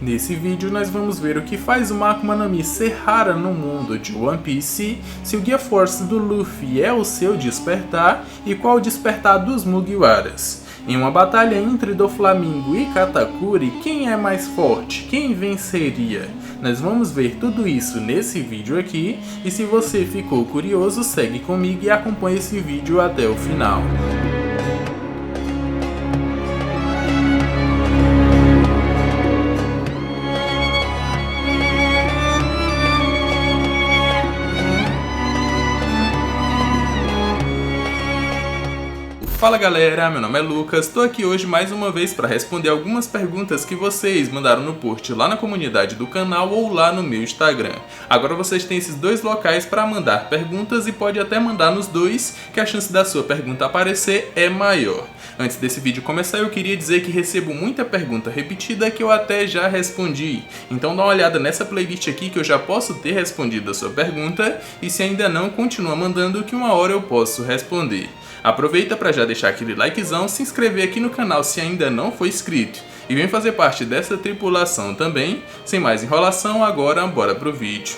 Nesse vídeo nós vamos ver o que faz uma Akuma no Mi ser rara no mundo de One Piece, se o Gear Force do Luffy é o seu despertar e qual o despertar dos Mugiwaras. Em uma batalha entre Doflamingo e Katakuri, quem é mais forte? Quem venceria? Nós vamos ver tudo isso nesse vídeo aqui, e se você ficou curioso, segue comigo e acompanhe esse vídeo até o final. Fala galera, meu nome é Lucas, tô aqui hoje mais uma vez para responder algumas perguntas que vocês mandaram no post lá na comunidade do canal ou lá no meu Instagram. Agora vocês têm esses dois locais para mandar perguntas e pode até mandar nos dois, que a chance da sua pergunta aparecer é maior. Antes desse vídeo começar, eu queria dizer que recebo muita pergunta repetida que eu até já respondi. Então dá uma olhada nessa playlist aqui que eu já posso ter respondido a sua pergunta, e se ainda não, continua mandando que uma hora eu posso responder. Aproveita para já deixar aquele likezão, se inscrever aqui no canal se ainda não for inscrito e vem fazer parte dessa tripulação também. Sem mais enrolação, agora bora pro vídeo.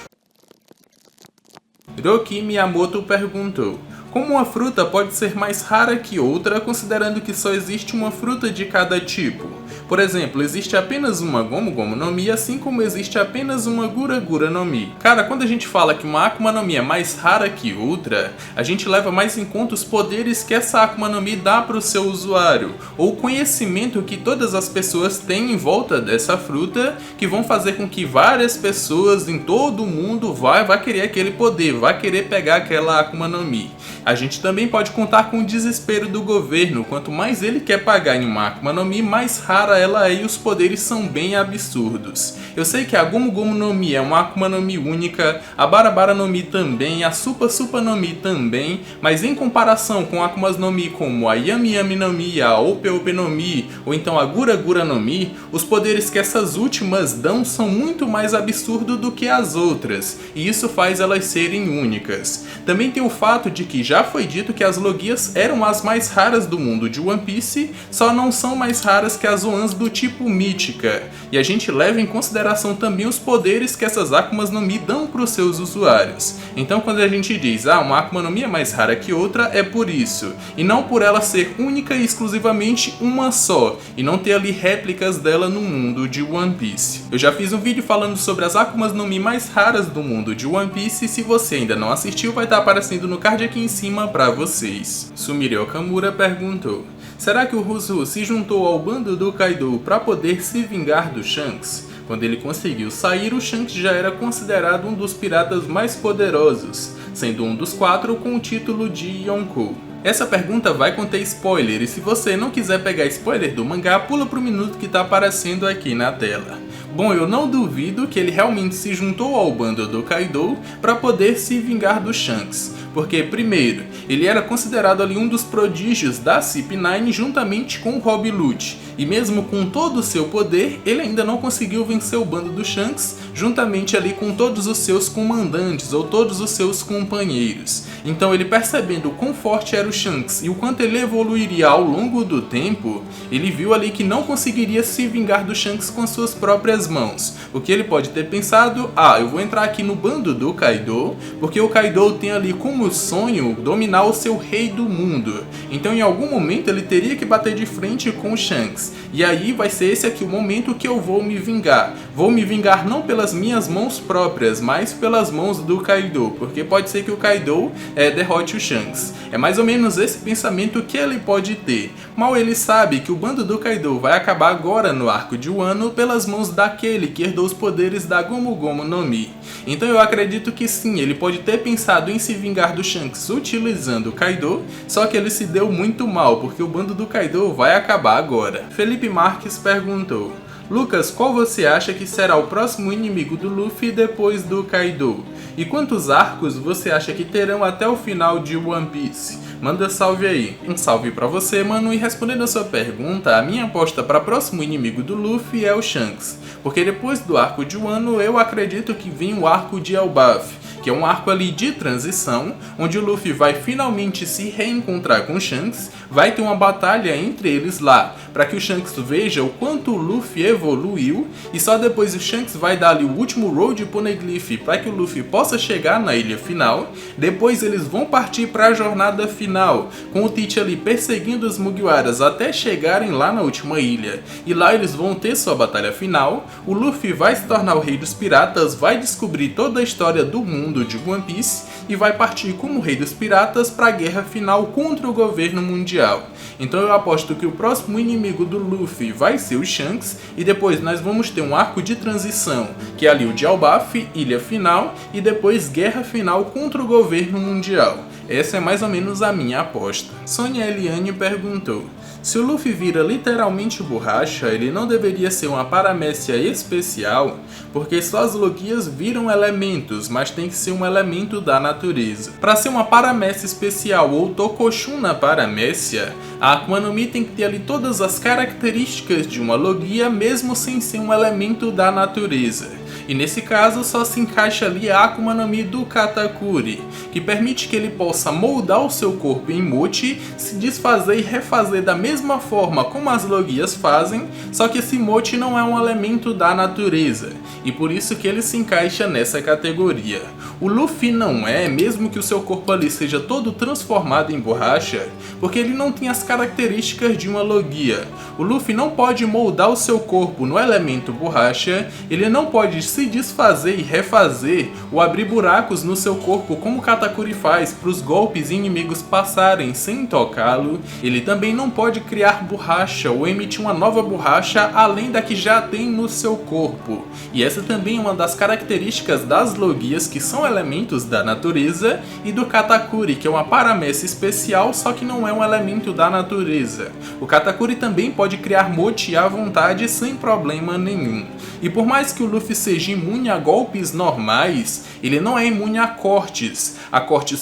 Hiroki Miyamoto perguntou: como uma fruta pode ser mais rara que outra, considerando que só existe uma fruta de cada tipo? Por exemplo, existe apenas uma Gomu Gomu no Mi, assim como existe apenas uma Gura Gura no Mi. Cara, quando a gente fala que uma Akuma no Mi é mais rara que outra, a gente leva mais em conta os poderes que essa Akuma no Mi dá para o seu usuário, ou o conhecimento que todas as pessoas têm em volta dessa fruta, que vão fazer com que várias pessoas em todo o mundo vai querer aquele poder, vai querer pegar aquela Akuma no Mi. A gente também pode contar com o desespero do governo. Quanto mais ele quer pagar em uma Akuma no Mi, mais rara ela é e os poderes são bem absurdos. Eu sei que a Gomu Gomu no Mi é uma Akuma no Mi única, a Bara no Mi também, a Supa no Mi também, mas em comparação com Akumas no Mi como a Yami Yami no Mi, a Ope Ope no Mi, ou então a Gura Gura no Mi, os poderes que essas últimas dão são muito mais absurdos do que as outras, e isso faz elas serem únicas. Também tem o fato de que já foi dito que as Logias eram as mais raras do mundo de One Piece, só não são mais raras que as Zoans do tipo Mítica, e a gente leva em consideração também os poderes que essas Akumas no Mi dão para os seus usuários. Então quando a gente diz, uma Akuma no Mi é mais rara que outra, é por isso, e não por ela ser única e exclusivamente uma só, e não ter ali réplicas dela no mundo de One Piece. Eu já fiz um vídeo falando sobre as Akumas no Mi mais raras do mundo de One Piece, e se você ainda não assistiu, vai estar aparecendo no card aqui em cima para vocês. Sumire Okamura perguntou: será que o Rusu se juntou ao bando do Kaido para poder se vingar do Shanks? Quando ele conseguiu sair, o Shanks já era considerado um dos piratas mais poderosos, sendo um dos 4 com o título de Yonkou. Essa pergunta vai conter spoiler, e se você não quiser pegar spoiler do mangá, pula pro minuto que tá aparecendo aqui na tela. Bom, eu não duvido que ele realmente se juntou ao bando do Kaido para poder se vingar do Shanks, porque primeiro, ele era considerado ali um dos prodígios da CP9 juntamente com o Rob Lute, e mesmo com todo o seu poder, ele ainda não conseguiu vencer o bando do Shanks, juntamente ali com todos os seus comandantes ou todos os seus companheiros. Então ele, percebendo o quão forte era o Shanks e o quanto ele evoluiria ao longo do tempo, ele viu ali que não conseguiria se vingar do Shanks com suas próprias mãos. O que ele pode ter pensado: eu vou entrar aqui no bando do Kaido, porque o Kaido tem ali como sonho dominar o seu rei do mundo. Então em algum momento ele teria que bater de frente com o Shanks. E aí vai ser esse aqui o momento que eu vou me vingar. Vou me vingar não pelas minhas mãos próprias, mas pelas mãos do Kaido, porque pode ser que o Kaido derrote o Shanks. É mais ou menos esse pensamento que ele pode ter. Mal ele sabe que o bando do Kaido vai acabar agora no arco de Wano pelas mãos daquele que herdou os poderes da Gomu Gomu no Mi. Então eu acredito que sim, ele pode ter pensado em se vingar do Shanks utilizando o Kaido, só que ele se deu muito mal, porque o bando do Kaido vai acabar agora. Felipe Marques perguntou: Lucas, qual você acha que será o próximo inimigo do Luffy depois do Kaido? E quantos arcos você acha que terão até o final de One Piece? Manda salve aí. Um salve pra você, mano, e respondendo a sua pergunta, a minha aposta para próximo inimigo do Luffy é o Shanks, porque depois do arco de Wano eu acredito que vem o arco de Elbaf, que é um arco ali de transição, onde o Luffy vai finalmente se reencontrar com o Shanks, vai ter uma batalha entre eles lá, para que o Shanks veja o quanto o Luffy evoluiu, e só depois o Shanks vai dar ali o último Road Poneglyph para que o Luffy possa chegar na ilha final. Depois eles vão partir para a jornada final, com o Teach ali perseguindo os Mugiwaras até chegarem lá na última ilha, e lá eles vão ter sua batalha final. O Luffy vai se tornar o rei dos piratas, vai descobrir toda a história do mundo de One Piece e vai partir como rei dos piratas para a guerra final contra o governo mundial. Então eu aposto que o próximo inimigo do Luffy vai ser o Shanks, e depois nós vamos ter um arco de transição, que é ali o de Elbaf, ilha final, e depois guerra final contra o governo mundial. Essa é mais ou menos a minha aposta. Sonia Eliane perguntou: se o Luffy vira literalmente borracha, ele não deveria ser uma paramécia especial? Porque só as logias viram elementos, mas tem que ser um elemento da natureza. Para ser uma paramécia especial ou Tokoshun na paramécia, a Akuma no Mi tem que ter ali todas as características de uma logia, mesmo sem ser um elemento da natureza. E nesse caso só se encaixa ali a Akuma no Mi do Katakuri, que permite que ele possa moldar o seu corpo em mochi, se desfazer e refazer da mesma forma como as logias fazem, só que esse mochi não é um elemento da natureza, e por isso que ele se encaixa nessa categoria. O Luffy não é, mesmo que o seu corpo ali seja todo transformado em borracha, porque ele não tem as características de uma logia. O Luffy não pode moldar o seu corpo no elemento borracha, ele não pode se desfazer e refazer ou abrir buracos no seu corpo como Katakuri faz para os golpes inimigos passarem sem tocá-lo. Ele também não pode criar borracha ou emitir uma nova borracha além da que já tem no seu corpo. E essa também é uma das características das logias, que são elementos da natureza, e do Katakuri, que é uma paramécia especial, só que não é um elemento da natureza. O Katakuri também pode criar mochi à vontade sem problema nenhum. E por mais que o Luffy seja imune a golpes normais, ele não é imune a cortes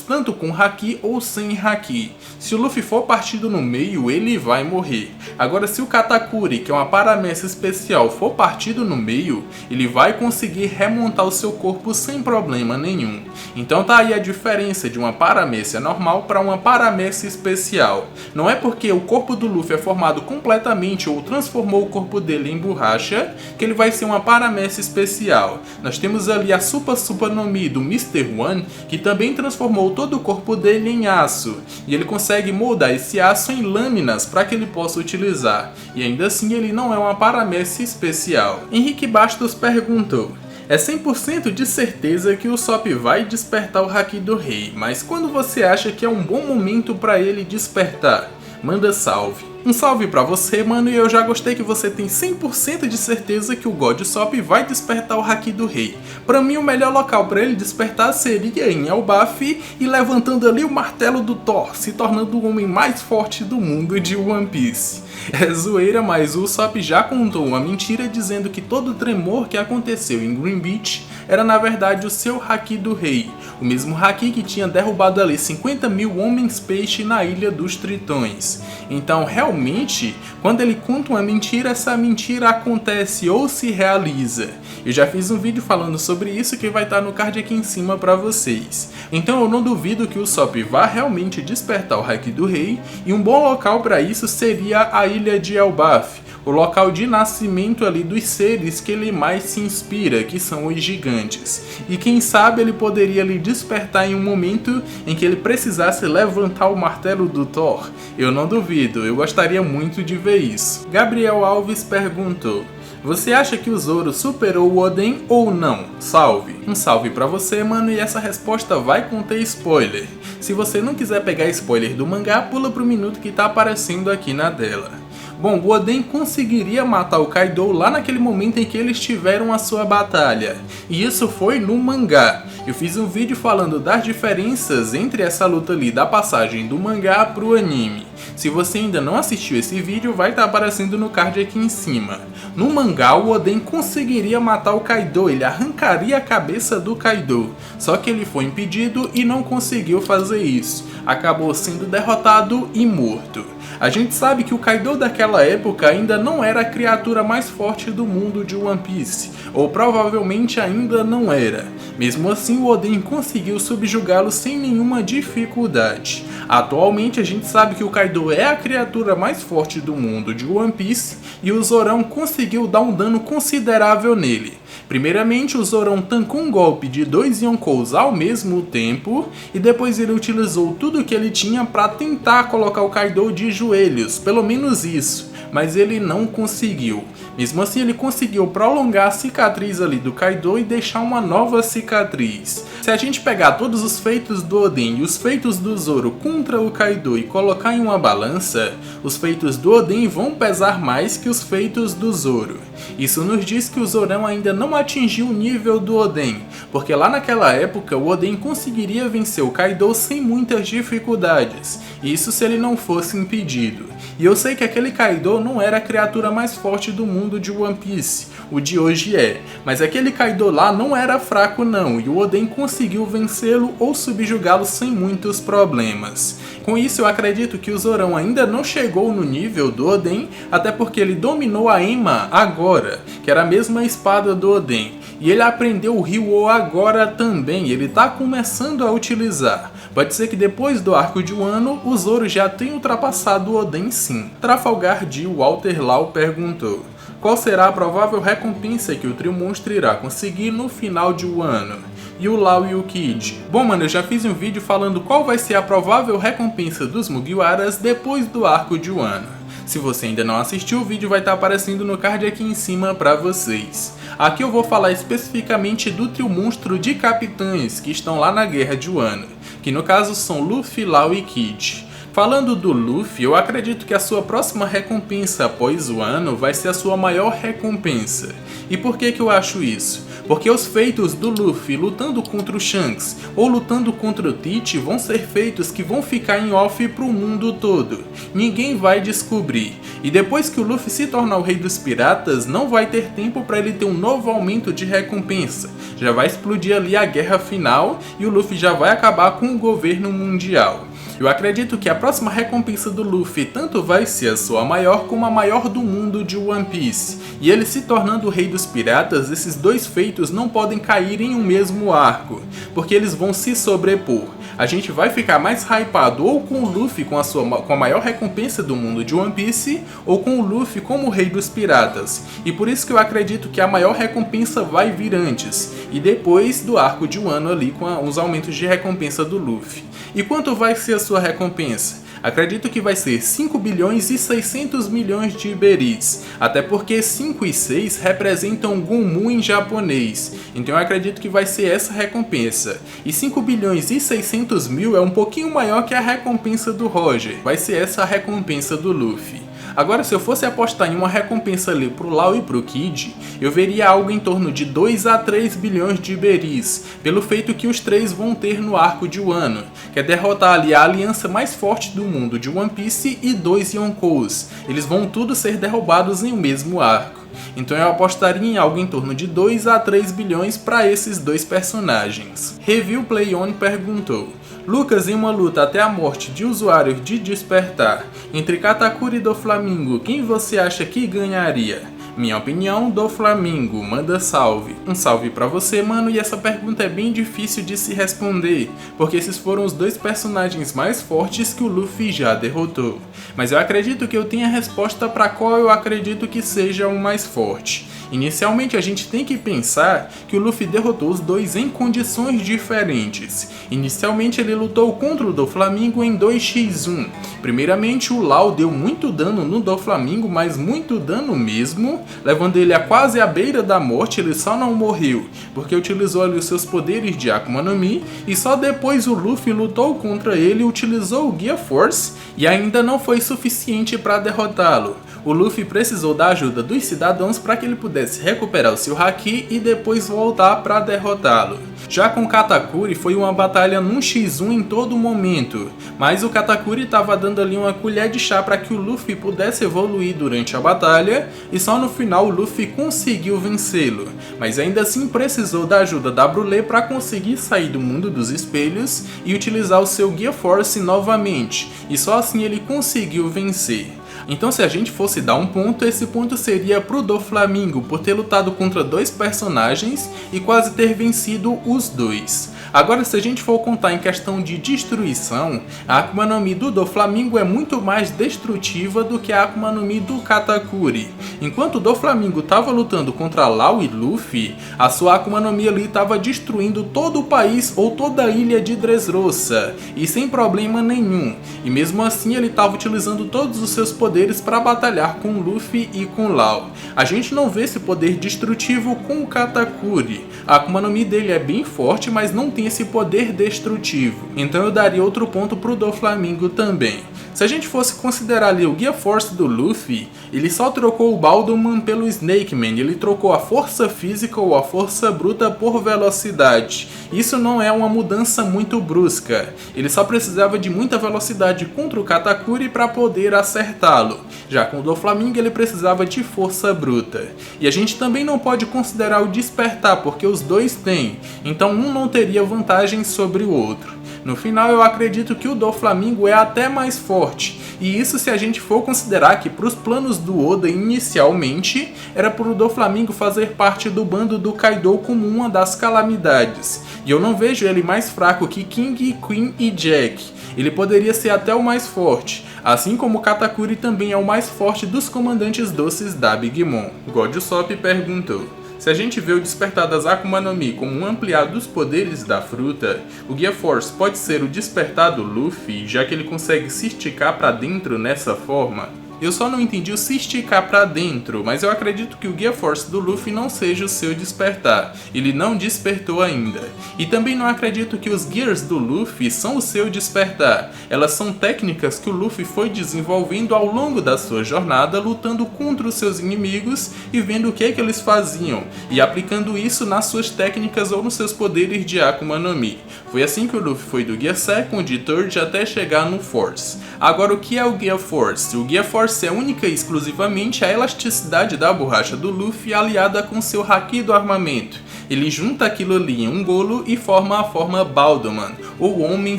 tanto com haki ou sem haki. Se o Luffy for partido no meio, ele vai morrer. Agora, se o Katakuri, que é uma paramécia especial, for partido no meio, ele vai conseguir remontar o seu corpo sem problema nenhum. Então tá aí a diferença de uma paramécia normal para uma paramécia especial. Não é porque o corpo do Luffy é formado completamente ou transformou o corpo dele em borracha que ele vai ser uma paramécia especial. Nós temos ali a Super no Mi do Mr. One, que também transformou todo o corpo dele em aço, e ele consegue moldar esse aço em lâminas para que ele possa utilizar, e ainda assim ele não é uma paramécia especial. Henrique Bastos perguntou: é 100% de certeza que o Usopp vai despertar o Haki do Rei, mas quando você acha que é um bom momento para ele despertar? Manda salve. Um salve pra você, mano, e eu já gostei que você tem 100% de certeza que o God Usopp vai despertar o Haki do Rei. Pra mim, o melhor local pra ele despertar seria em Elbaf e levantando ali o martelo do Thor, se tornando o homem mais forte do mundo de One Piece. É zoeira, mas o Usopp já contou uma mentira dizendo que todo o tremor que aconteceu em Green Beach era na verdade o seu Haki do Rei, o mesmo Haki que tinha derrubado ali 50 mil homens-peixe na Ilha dos Tritões. Então realmente, quando ele conta uma mentira, essa mentira acontece ou se realiza. Eu já fiz um vídeo falando sobre isso que vai estar no card aqui em cima para vocês. Então eu não duvido que o Usopp vá realmente despertar o Haki do Rei, e um bom local para isso seria a Ilha de Elbaf, o local de nascimento ali dos seres que ele mais se inspira, que são os gigantes. E quem sabe ele poderia lhe despertar em um momento em que ele precisasse levantar o martelo do Thor. Eu não duvido, eu gostaria muito de ver isso. Gabriel Alves perguntou: você acha que o Zoro superou o Oden ou não? Salve! Um salve pra você, mano, e essa resposta vai conter spoiler. Se você não quiser pegar spoiler do mangá, pula pro minuto que tá aparecendo aqui na tela. Bom, o Oden conseguiria matar o Kaido lá naquele momento em que eles tiveram a sua batalha. E isso foi no mangá. Eu fiz um vídeo falando das diferenças entre essa luta ali da passagem do mangá pro anime. Se você ainda não assistiu esse vídeo, vai estar aparecendo no card aqui em cima. No mangá, o Oden conseguiria matar o Kaido, ele arrancaria a cabeça do Kaido, só que ele foi impedido e não conseguiu fazer isso. Acabou sendo derrotado e morto. A gente sabe que o Kaido daquela época ainda não era a criatura mais forte do mundo de One Piece, ou provavelmente ainda não era. Mesmo assim, o Oden conseguiu subjugá-lo sem nenhuma dificuldade. Atualmente a gente sabe que o Kaido é a criatura mais forte do mundo de One Piece e o Zorão conseguiu dar um dano considerável nele. Primeiramente, o Zorão tancou um golpe de 2 Yonkous ao mesmo tempo e depois ele utilizou tudo que ele tinha para tentar colocar o Kaido de joelhos, pelo menos isso, mas ele não conseguiu. Mesmo assim, ele conseguiu prolongar a cicatriz ali do Kaido e deixar uma nova cicatriz. Se a gente pegar todos os feitos do Oden e os feitos do Zoro contra o Kaido e colocar em uma balança, os feitos do Oden vão pesar mais que os feitos do Zoro. Isso nos diz que o Zorão ainda não atingiu o nível do Oden, porque lá naquela época o Oden conseguiria vencer o Kaido sem muitas dificuldades, isso se ele não fosse impedido. E eu sei que aquele Kaido não era a criatura mais forte do mundo de One Piece, o de hoje é, mas aquele Kaido lá não era fraco não, e o Oden conseguiu vencê-lo ou subjugá-lo sem muitos problemas. Com isso eu acredito que o Zorão ainda não chegou no nível do Oden, até porque ele dominou a Enma agora, que era a mesma espada do Oden, e ele aprendeu o Ryuo agora também, ele está começando a utilizar. Pode ser que depois do arco de Wano, o Zoro já tenha ultrapassado o Oden sim. Trafalgar de Walter Lau perguntou: qual será a provável recompensa que o Trio Monstro irá conseguir no final de Wano? E o Lau e o Kid? Bom, mano, eu já fiz um vídeo falando qual vai ser a provável recompensa dos Mugiwaras depois do arco de Wano. Se você ainda não assistiu, o vídeo vai estar aparecendo no card aqui em cima para vocês. Aqui eu vou falar especificamente do Trio Monstro de capitães que estão lá na Guerra de Wano, que no caso são Luffy, Lau e Kid. Falando do Luffy, eu acredito que a sua próxima recompensa após o ano vai ser a sua maior recompensa. E por que eu acho isso? Porque os feitos do Luffy lutando contra o Shanks ou lutando contra o Tite vão ser feitos que vão ficar em off pro mundo todo. Ninguém vai descobrir. E depois que o Luffy se tornar o rei dos piratas, não vai ter tempo para ele ter um novo aumento de recompensa. Já vai explodir ali a guerra final e o Luffy já vai acabar com o governo mundial. Eu acredito que a próxima recompensa do Luffy tanto vai ser a sua maior como a maior do mundo de One Piece. E ele se tornando o rei dos piratas, esses dois feitos não podem cair em um mesmo arco, porque eles vão se sobrepor. A gente vai ficar mais hypado ou com o Luffy com a maior recompensa do mundo de One Piece, ou com o Luffy como o rei dos piratas. E por isso que eu acredito que a maior recompensa vai vir antes, e depois do arco de Wano ali com os aumentos de recompensa do Luffy. E quanto vai ser a sua recompensa? Acredito que vai ser 5 bilhões e 600 milhões de Iberis, até porque 5 e 6 representam Gonmu em japonês, então eu acredito que vai ser essa recompensa. E 5 bilhões e 600 mil é um pouquinho maior que a recompensa do Roger, vai ser essa a recompensa do Luffy. Agora, se eu fosse apostar em uma recompensa ali pro Lau e pro Kid, eu veria algo em torno de 2 a 3 bilhões de Iberis, pelo feito que os três vão ter no arco de Wano, que é derrotar ali a aliança mais forte do mundo de One Piece e 2 Yonkous. Eles vão tudo ser derrubados em um mesmo arco. Então eu apostaria em algo em torno de 2 a 3 bilhões para esses dois personagens. Review Play On perguntou: Lucas, em uma luta até a morte de usuários de Despertar entre Katakuri e Doflamingo, quem você acha que ganharia? Minha opinião, Doflamingo, manda salve. Um salve pra você, mano, e essa pergunta é bem difícil de se responder, porque esses foram os dois personagens mais fortes que o Luffy já derrotou. Mas eu acredito que eu tenha a resposta pra qual eu acredito que seja o mais forte. Inicialmente a gente tem que pensar que o Luffy derrotou os dois em condições diferentes. Inicialmente ele lutou contra o Doflamingo em 2x1. Primeiramente o Lau deu muito dano no Doflamingo, mas muito dano mesmo, levando ele a quase à beira da morte. Ele só não morreu porque utilizou ali os seus poderes de Akuma no Mi, e só depois o Luffy lutou contra ele e utilizou o Gear Force, e ainda não foi suficiente para derrotá-lo. o Luffy precisou da ajuda dos cidadãos para que ele pudesse recuperar o seu Haki e depois voltar para derrotá-lo. Já com o Katakuri foi uma batalha num x1 em todo momento, mas o Katakuri estava dando ali uma colher de chá para que o Luffy pudesse evoluir durante a batalha e só no final o Luffy conseguiu vencê-lo, mas ainda assim precisou da ajuda da Brulé para conseguir sair do mundo dos espelhos e utilizar o seu Gear Force novamente, e só assim ele conseguiu vencer. Então se a gente fosse dar um ponto, esse ponto seria pro Doflamingo por ter lutado contra dois personagens e quase ter vencido os dois. Agora se a gente for contar em questão de destruição, a Akuma no Mi do Doflamingo é muito mais destrutiva do que a Akuma no Mi do Katakuri. Enquanto o Doflamingo estava lutando contra Law e Luffy, a sua Akuma no Mi ali estava destruindo todo o país ou toda a ilha de Dressrosa, e sem problema nenhum. E mesmo assim ele estava utilizando todos os seus poderes para batalhar com Luffy e com Law. A gente não vê esse poder destrutivo com o Katakuri. A Akuma no Mi dele é bem forte, mas não tem esse poder destrutivo. Então eu daria outro ponto pro Doflamingo também. Se a gente fosse considerar ali o Gear Force do Luffy, ele só trocou o Baldman pelo Snake Man, ele trocou a força física ou a força bruta por velocidade. Isso não é uma mudança muito brusca, ele só precisava de muita velocidade contra o Katakuri para poder acertá-lo. Já com o Doflamingo ele precisava de força bruta. E a gente também não pode considerar o despertar, porque os dois têm, então um não teria vantagem sobre o outro. No final eu acredito que o Doflamingo é até mais forte, e isso se a gente for considerar que para os planos do Oda inicialmente era para o Doflamingo fazer parte do bando do Kaido como uma das calamidades, e eu não vejo ele mais fraco que King, Queen e Jack. Ele poderia ser até o mais forte, assim como o Katakuri também é o mais forte dos comandantes doces da Big Mom. God Usopp perguntou: se a gente vê o despertar das Akuma no Mi como um ampliado dos poderes da fruta, o Gear Force pode ser o despertar do Luffy, já que ele consegue se esticar para dentro nessa forma? Eu só não entendi o se esticar pra dentro, mas eu acredito que o Gear Force do Luffy não seja o seu despertar. Ele não despertou ainda. E também não acredito que os Gears do Luffy são o seu despertar. Elas são técnicas que o Luffy foi desenvolvendo ao longo da sua jornada, lutando contra os seus inimigos e vendo o que eles faziam, e aplicando isso nas suas técnicas ou nos seus poderes de Akuma no Mi. Foi assim que o Luffy foi do Gear Second, Third até chegar no Force. Agora, o que é o Gear Force? O Gear Force é única e exclusivamente a elasticidade da borracha do Luffy aliada com seu Haki do armamento. Ele junta aquilo ali em um bolo e forma a forma Baldman, ou Homem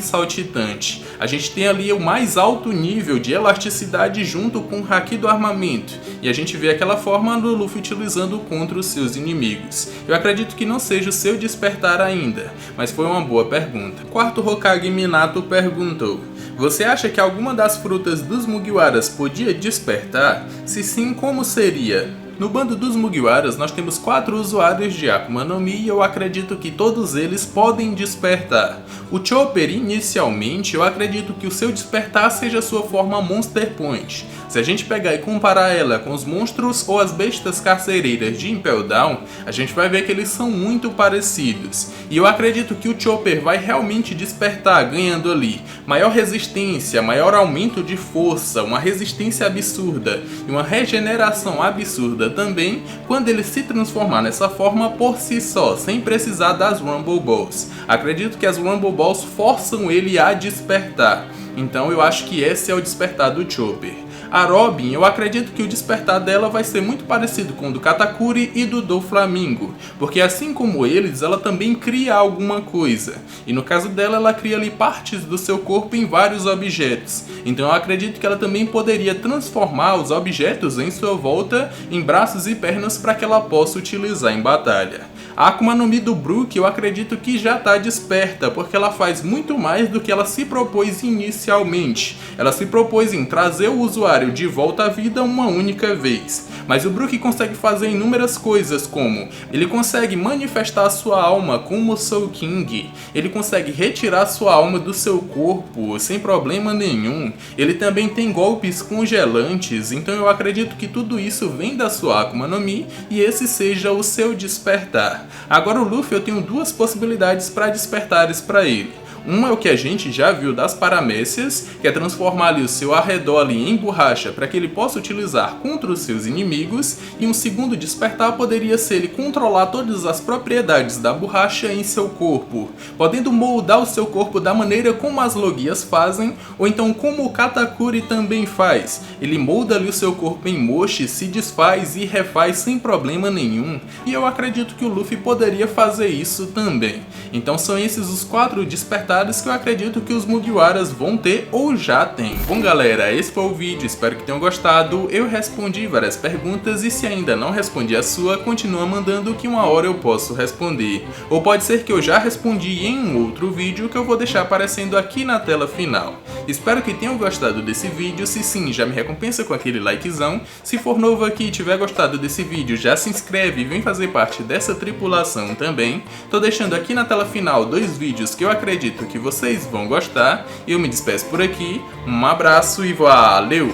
Saltitante. A gente tem ali o mais alto nível de elasticidade junto com o Haki do armamento, e a gente vê aquela forma do Luffy utilizando contra os seus inimigos. Eu acredito que não seja o seu despertar ainda, mas foi uma boa pergunta. Quarto Hokage Minato perguntou: você acha que alguma das frutas dos Mugiwaras podia despertar? Se sim, como seria? No bando dos Mugiwaras nós temos 4 usuários de Akuma no Mi e eu acredito que todos eles podem despertar. O Chopper, inicialmente, eu acredito que o seu despertar seja a sua forma Monster Point. Se a gente pegar e comparar ela com os monstros ou as bestas carcereiras de Impel Down, a gente vai ver que eles são muito parecidos. E eu acredito que o Chopper vai realmente despertar, ganhando ali maior resistência, maior aumento de força, uma resistência absurda e uma regeneração absurda também, quando ele se transformar nessa forma por si só, sem precisar das Rumble Balls. Acredito que as Rumble Balls forçam ele a despertar. Então eu acho que esse é o despertar do Chopper. A Robin, eu acredito que o despertar dela vai ser muito parecido com o do Katakuri e do Doflamingo, porque assim como eles, ela também cria alguma coisa, e no caso dela, ela cria ali partes do seu corpo em vários objetos, então eu acredito que ela também poderia transformar os objetos em sua volta em braços e pernas para que ela possa utilizar em batalha. A Akuma no Mi do Brook eu acredito que já está desperta, porque ela faz muito mais do que ela se propôs inicialmente. Ela se propôs em trazer o usuário de volta à vida uma única vez. Mas o Brook consegue fazer inúmeras coisas, como ele consegue manifestar sua alma como o Soul King, ele consegue retirar sua alma do seu corpo sem problema nenhum, ele também tem golpes congelantes, então eu acredito que tudo isso vem da sua Akuma no Mi e esse seja o seu despertar. Agora o Luffy eu tenho duas possibilidades para despertares para ele. Um é o que a gente já viu das paramécias, que é transformar ali o seu arredor ali em borracha para que ele possa utilizar contra os seus inimigos, e um segundo despertar poderia ser ele controlar todas as propriedades da borracha em seu corpo, podendo moldar o seu corpo da maneira como as Logias fazem, ou então como o Katakuri também faz. Ele molda ali o seu corpo em mochi, se desfaz e refaz sem problema nenhum, e eu acredito que o Luffy poderia fazer isso também. Então são esses os 4 despertares que eu acredito que os Mugiwaras vão ter ou já têm. Bom galera, esse foi o vídeo, espero que tenham gostado. Eu respondi várias perguntas e se ainda não respondi a sua, continua mandando que uma hora eu posso responder. Ou pode ser que eu já respondi em um outro vídeo que eu vou deixar aparecendo aqui na tela final. Espero que tenham gostado desse vídeo, se sim, já me recompensa com aquele likezão. Se for novo aqui e tiver gostado desse vídeo, já se inscreve e vem fazer parte dessa tripulação também. Tô deixando aqui na tela final 2 vídeos que eu acredito que vocês vão gostar. Eu me despeço por aqui, um abraço e valeu!